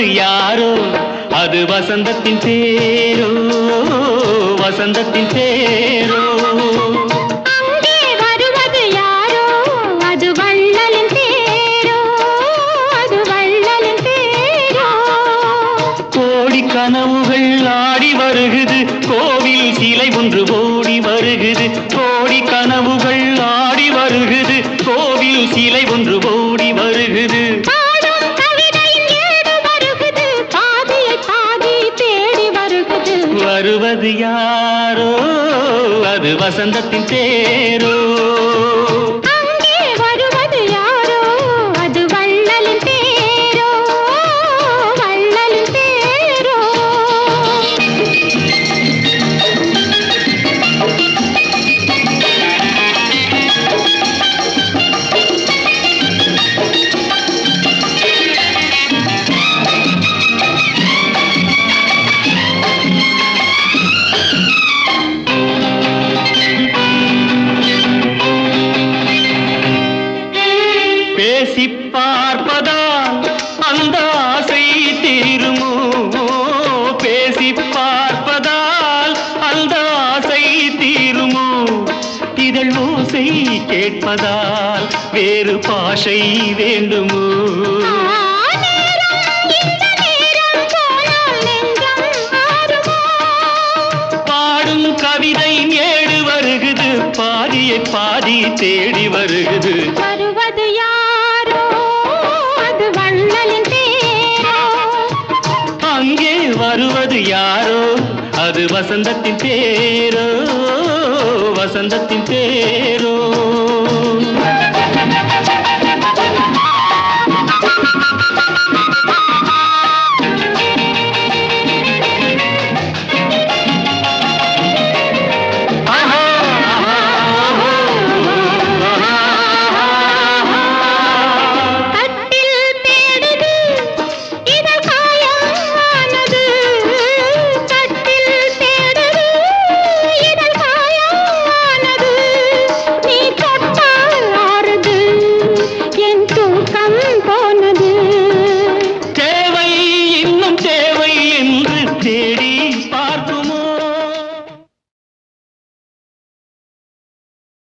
வருவது யாரோ அது வசந்தத்தின் தேரோ வசந்தத்தின் தேரோ அங்கே வருவது யாரோ அது வள்ளலின் தேரோ அது வள்ளலின் தேரோ கோடி கனவுகள் ஆடி வருகுது கோவில் சிலை ஒன்று ஓடி வருகுது கோடி கனவுகள் ஆடி வருகுது கோவில் சிலை ஒன்று ஓடி வருகுது பாடும் கவிதையின் ஏடு வருகுது பாதியை பாதி தேடி வருகுது வருவது யாரோ அது வசந்தத்தின் தேரோ அங்கே வருவது யாரோ அது வள்ளலின் தேரோ வள்ளலின் தேரோ பேசி பார்ப்பதால் அந்த ஆசை தீருமோ பேசி பார்ப்பதால் அந்த ஆசை தீருமோ இதழ் ஓசை கேட்பதால் வேறு பாஷை வேண்டுமோ பாடும் கவிதை ஏடு வருகுது பாதியை பாதி தேடி வருகுது வருவது யாரோ அது வள்ளலின் தேரோ அங்கே வருவது யாரோ அது வசந்தத்தின் தேரோ வசந்தத்தின் தேரோ கட்டில் தேடுது இதழ் காயமானது கட்டில் தேடுது இதழ் காயமானது நீ தொட்டால் ஆறுது என் தூக்கம் போனது தேவை இன்னும் தேவை என்று தேடி